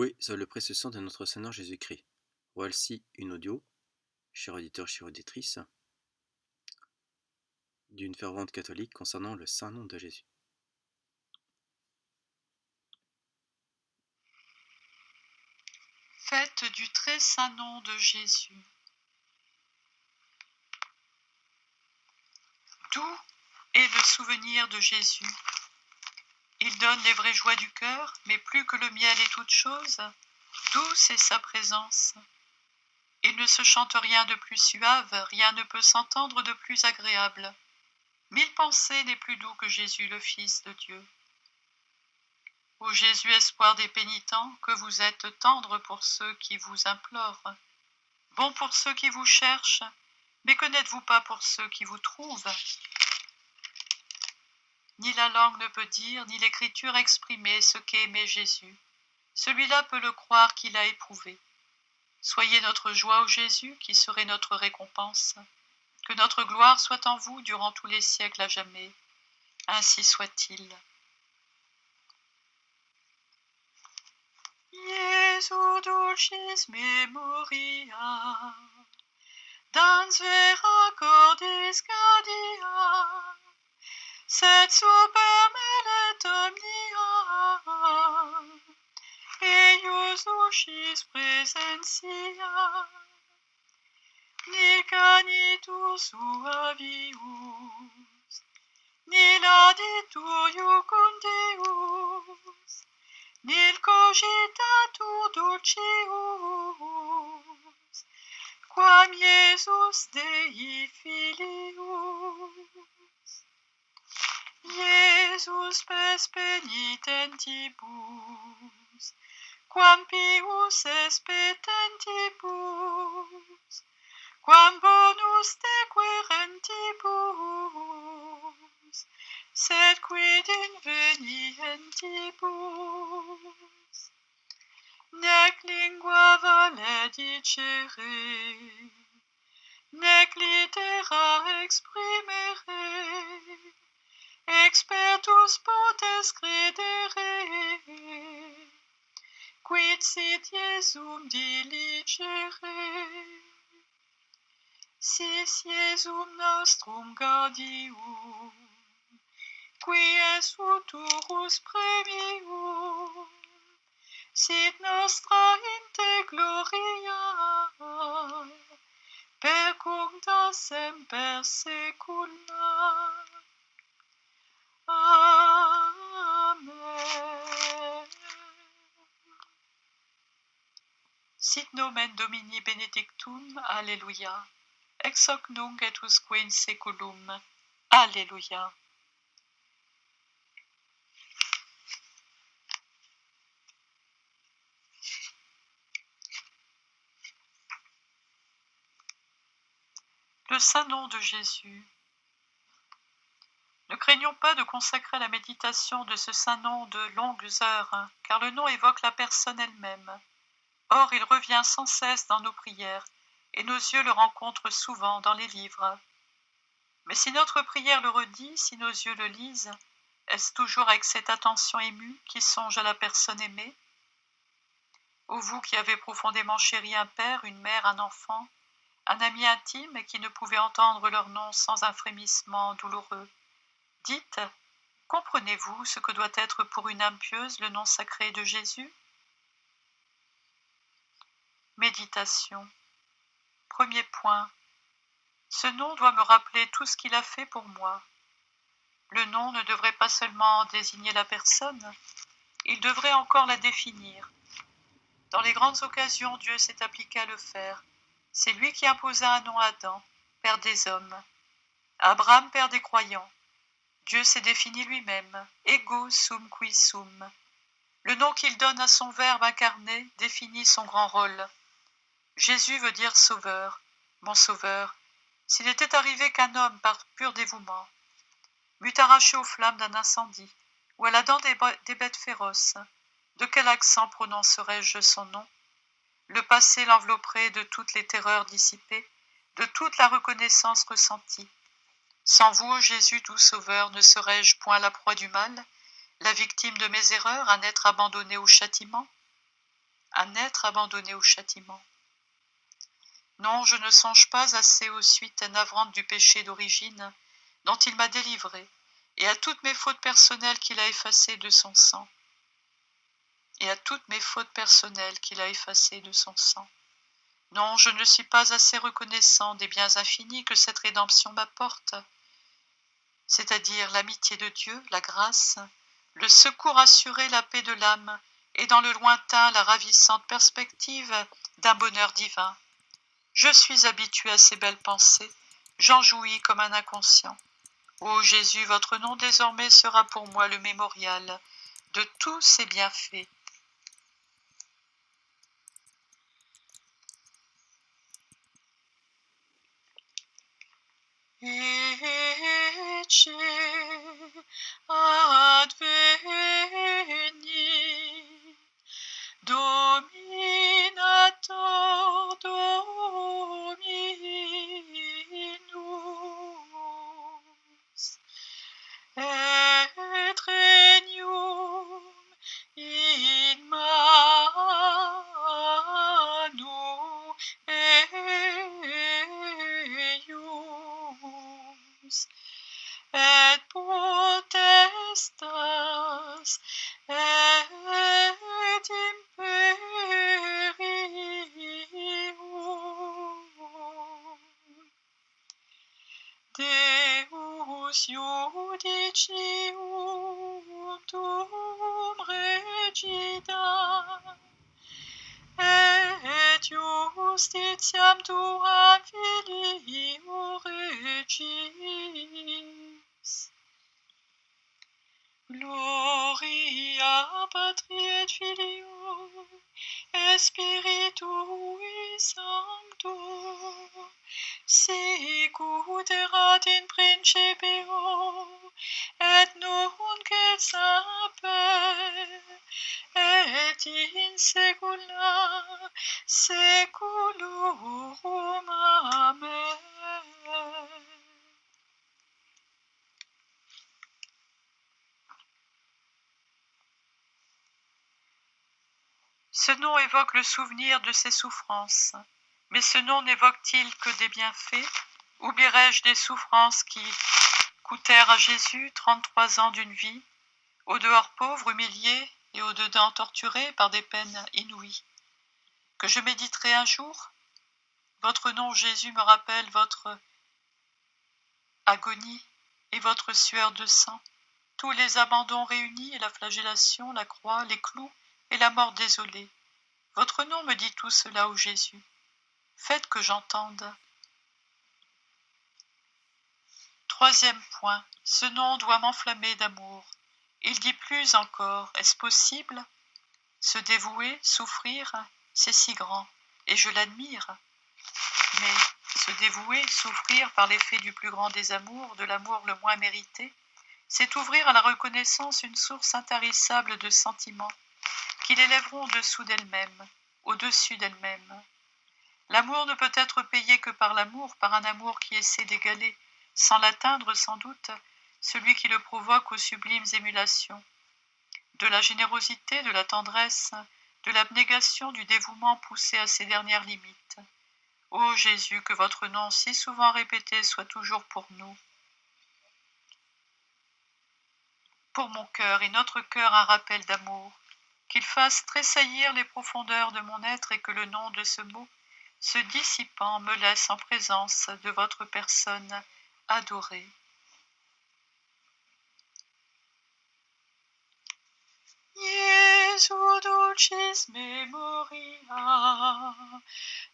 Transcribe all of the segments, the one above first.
Loué soit le précieux sang de notre Seigneur Jésus-Christ. Voici une audio, chers auditeurs, chères auditrices, d'une fervente catholique concernant le saint nom de Jésus. Fête du très saint nom de Jésus. Doux est le souvenir de Jésus. Il donne les vraies joies du cœur, mais plus que le miel et toute chose, douce est sa présence. Il ne se chante rien de plus suave, rien ne peut s'entendre de plus agréable. 1000 pensées n'est plus doux que Jésus, le Fils de Dieu. Ô Jésus, espoir des pénitents, que vous êtes tendre pour ceux qui vous implorent, bon pour ceux qui vous cherchent, mais que n'êtes-vous pas pour ceux qui vous trouvent? Ni la langue ne peut dire, ni l'écriture exprimer ce qu'est aimer Jésus. Celui-là peut le croire qu'il a éprouvé. Soyez notre joie, ô Jésus, qui serait notre récompense. Que notre gloire soit en vous durant tous les siècles à jamais. Ainsi soit-il. Jesu dulcis memoria, dans vera cordis cardia, sed super melet omnia, eius dulcis presentia, ni canitus suavius, ni lauditur iucum Deus, nil cogitatur dulcius, quam Iesus Dei filius. Iesus pes penitentibus, quam pius es petentibus, quam bonus de querentibus, sed quid invenientibus, nec lingua vale dicere, nec litera exprimere, expertus potes credere, quid sit Iesum diligere. Sis Iesum nostrum gaudium, qui es futurus premium, sit nostra inte gloria, percuncta semper saecula. Amen. Sit nomen Domini benedictum, Alleluia. Ex hoc nunc et usque in saeculum. Alléluia. Le saint nom de Jésus. Ne craignons pas de consacrer la méditation de ce saint nom de longues heures, car le nom évoque la personne elle-même. Or, il revient sans cesse dans nos prières, et nos yeux le rencontrent souvent dans les livres. Mais si notre prière le redit, si nos yeux le lisent, est-ce toujours avec cette attention émue qui songe à la personne aimée? Ô vous qui avez profondément chéri un père, une mère, un enfant, un ami intime et qui ne pouvait entendre leur nom sans un frémissement douloureux, dites, comprenez-vous ce que doit être pour une âme pieuse le nom sacré de Jésus? Méditation. Premier point. Ce nom doit me rappeler tout ce qu'il a fait pour moi. Le nom ne devrait pas seulement désigner la personne, il devrait encore la définir. Dans les grandes occasions, Dieu s'est appliqué à le faire. C'est lui qui imposa un nom à Adam, père des hommes. Abraham, père des croyants. Dieu s'est défini lui-même, ego sum qui sum. Le nom qu'il donne à son Verbe incarné définit son grand rôle. Jésus veut dire sauveur, mon sauveur. S'il était arrivé qu'un homme, par pur dévouement, m'eût arraché aux flammes d'un incendie, ou à la dent des bêtes féroces, de quel accent prononcerais-je son nom? Le passé l'envelopperait de toutes les terreurs dissipées, de toute la reconnaissance ressentie. Sans vous, ô Jésus, doux sauveur, ne serais-je point la proie du mal, la victime de mes erreurs, un être abandonné au châtiment? un être abandonné au châtiment. Non, je ne songe pas assez aux suites navrantes du péché d'origine dont il m'a délivré, et à toutes mes fautes personnelles qu'il a effacées de son sang. Non, je ne suis pas assez reconnaissant des biens infinis que cette rédemption m'apporte, c'est-à-dire l'amitié de Dieu, la grâce, le secours assuré, la paix de l'âme, et dans le lointain la ravissante perspective d'un bonheur divin. Je suis habitué à ces belles pensées, j'en jouis comme un inconscient. Ô Jésus, votre nom désormais sera pour moi le mémorial de tous ces bienfaits. Ecce adveni, Dominator Dominus, et regnum in manu eius, et potestas et imperium Deus judicium regida et justitiam tuam filio regis. Gloria Patri et Filio et Spiritui Sancto, sicut erat in principio, et nunc et semper, et in saecula saeculorum. Amen. Ce nom évoque le souvenir de ses souffrances, mais ce nom n'évoque-t-il que des bienfaits? Oublierai-je des souffrances qui coûtèrent à Jésus 33 ans d'une vie, au dehors pauvre, humilié et au dedans torturé par des peines inouïes? Que je méditerai un jour? Votre nom, Jésus, me rappelle votre agonie et votre sueur de sang, tous les abandons réunis et la flagellation, la croix, les clous et la mort désolée. Votre nom me dit tout cela, ô Jésus. Faites que j'entende. Troisième point, ce nom doit m'enflammer d'amour. Il dit plus encore, est-ce possible? Se dévouer, souffrir, c'est si grand, et je l'admire. Mais se dévouer, souffrir par l'effet du plus grand des amours, de l'amour le moins mérité, c'est ouvrir à la reconnaissance une source intarissable de sentiments qui l'élèveront au-dessus d'elle-même. L'amour ne peut être payé que par l'amour, par un amour qui essaie d'égaler, sans l'atteindre sans doute, celui qui le provoque aux sublimes émulations. De la générosité, de la tendresse, de l'abnégation, du dévouement poussé à ses dernières limites. Ô Jésus, que votre nom si souvent répété soit toujours pour nous. Pour mon cœur et notre cœur un rappel d'amour, qu'il fasse tressaillir les profondeurs de mon être et que le nom de ce mot, se dissipant, me laisse en présence de votre personne adorée. Jesu dulcis memoria,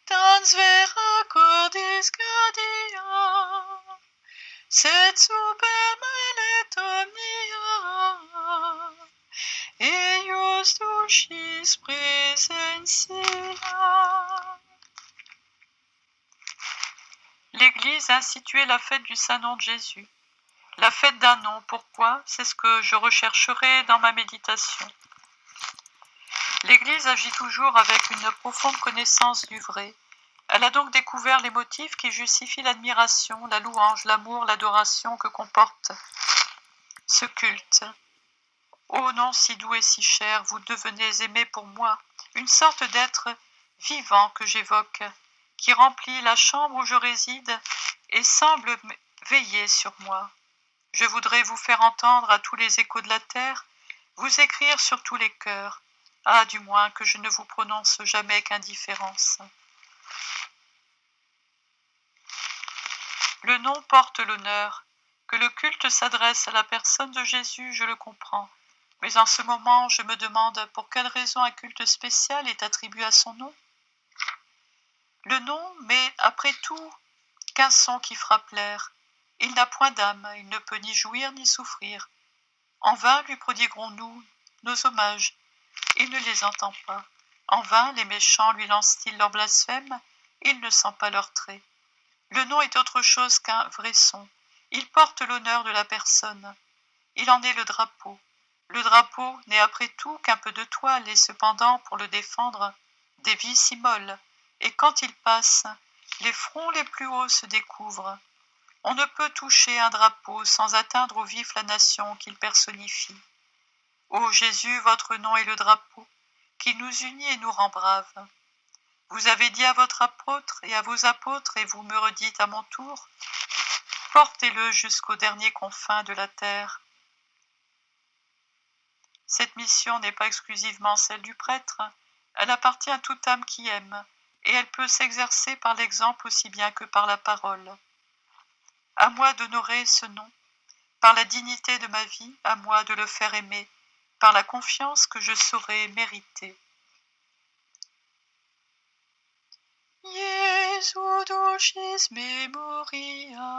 dans vera cordis gradia, sed super melet omnia, eius dulcis presentia. L'Église a institué la fête du Saint-Nom de Jésus. La fête d'un nom, pourquoi? C'est ce que je rechercherai dans ma méditation. L'Église agit toujours avec une profonde connaissance du vrai. Elle a donc découvert les motifs qui justifient l'admiration, la louange, l'amour, l'adoration que comporte ce culte. Ô nom si doux et si cher, vous devenez aimé pour moi, une sorte d'être vivant que j'évoque, qui remplit la chambre où je réside et semble veiller sur moi. Je voudrais vous faire entendre à tous les échos de la terre, vous écrire sur tous les cœurs, du moins que je ne vous prononce jamais qu'indifférence. Le nom porte l'honneur. Que le culte s'adresse à la personne de Jésus, je le comprends. Mais en ce moment, je me demande pour quelle raison un culte spécial est attribué à son nom. Le nom, mais après tout, qu'un son qui frappe l'air. Il n'a point d'âme, il ne peut ni jouir ni souffrir. En vain lui prodiguerons-nous nos hommages. Il ne les entend pas. En vain les méchants lui lancent-ils leurs blasphèmes. Il ne sent pas leurs traits. Le nom est autre chose qu'un vrai son. Il porte l'honneur de la personne. Il en est le drapeau. Le drapeau n'est après tout qu'un peu de toile et cependant, pour le défendre, des vis immolent. Et quand il passe, les fronts les plus hauts se découvrent. On ne peut toucher un drapeau sans atteindre au vif la nation qu'il personnifie. Ô Jésus, votre nom est le drapeau qui nous unit et nous rend braves. Vous avez dit à votre apôtre et à vos apôtres, et vous me redites à mon tour, portez-le jusqu'aux derniers confins de la terre. Cette mission n'est pas exclusivement celle du prêtre, elle appartient à toute âme qui aime, et elle peut s'exercer par l'exemple aussi bien que par la parole. À moi d'honorer ce nom, par la dignité de ma vie, à moi de le faire aimer, par la confiance que je saurai mériter. Jesu dulcis memoria,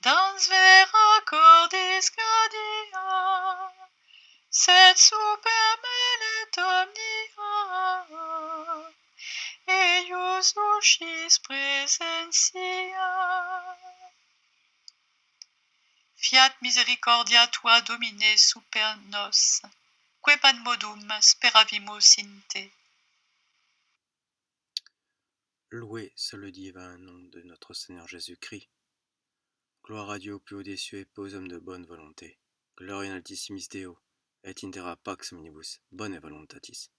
dans vera cordis gradia, sed super melet omnia, eius dulcis presentia. Fiat misericordia tua Domine super nos, quemadmodum speravimus in te. Loué soit le divin nom de notre Seigneur Jésus-Christ. Gloire à Dieu au plus haut des cieux et aux hommes de bonne volonté. Gloria in altissimis Deo, et in terra pax omnibus, bone voluntatis.